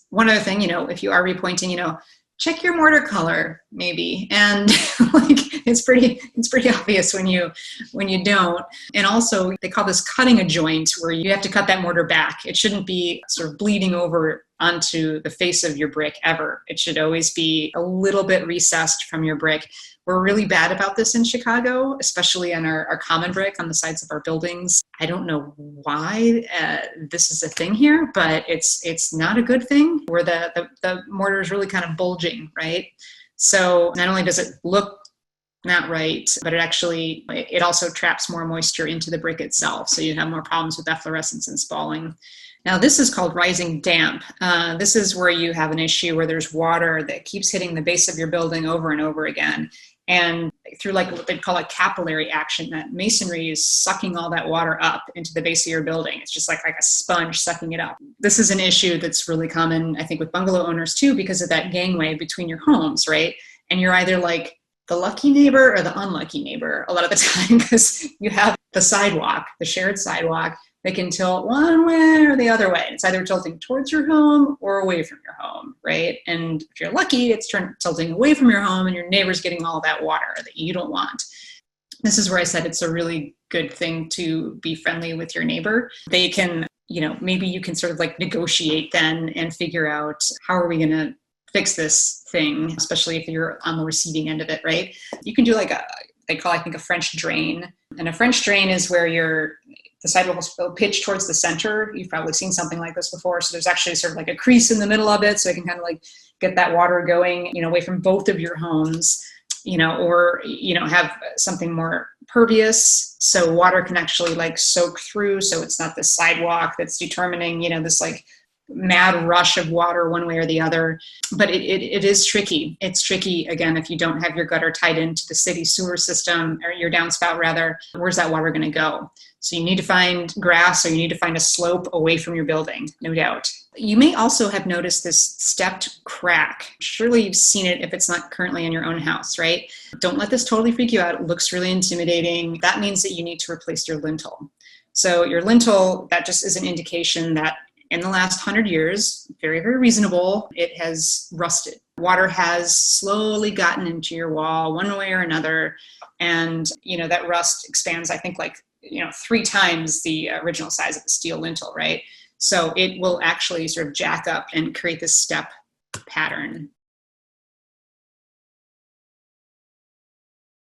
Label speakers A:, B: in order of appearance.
A: one other thing, if you are repointing, check your mortar color maybe. And like it's pretty obvious when you don't. And also they call this cutting a joint, where you have to cut that mortar back. It shouldn't be sort of bleeding over onto the face of your brick ever. It should always be a little bit recessed from your brick. We're really bad about this in Chicago, especially on our common brick on the sides of our buildings. I don't know why this is a thing here, but it's not a good thing, where the mortar is really kind of bulging, right? So not only does it look not right, but it also traps more moisture into the brick itself. So you have more problems with efflorescence and spalling. Now, this is called rising damp. This is where you have an issue where there's water that keeps hitting the base of your building over and over again. And through like what they call a capillary action, that masonry is sucking all that water up into the base of your building. It's just like a sponge sucking it up. This is an issue that's really common, I think, with bungalow owners too, because of that gangway between your homes, right? And you're either like the lucky neighbor or the unlucky neighbor a lot of the time, because you have the sidewalk, the shared sidewalk, that can tilt one way or the other way. It's either tilting towards your home or away from your home, right? And if you're lucky, it's tilting away from your home and your neighbor's getting all that water that you don't want. This is where I said it's a really good thing to be friendly with your neighbor. They can, maybe you can sort of like negotiate then and figure out, how are we going to fix this thing, especially if you're on the receiving end of it, right? You can do like they call, I think, a French drain. And a French drain is where the sidewalk will pitch towards the center. You've probably seen something like this before. So there's actually sort of like a crease in the middle of it, so it can kind of like get that water going, away from both of your homes, or, have something more pervious, so water can actually like soak through. So it's not the sidewalk that's determining, this like mad rush of water one way or the other. But it is tricky. It's tricky, again, if you don't have your gutter tied into the city sewer system, or your downspout rather. Where's that water going to go? So you need to find grass, or you need to find a slope away from your building, no doubt. You may also have noticed this stepped crack. Surely you've seen it if it's not currently in your own house, right? Don't let this totally freak you out. It looks really intimidating. That means that you need to replace your lintel. So your lintel, that just is an indication that in the last 100 years, very, very reasonable, it has rusted. Water has slowly gotten into your wall one way or another. And, that rust expands, I think, 3 times the original size of the steel lintel, right? So it will actually sort of jack up and create this step pattern.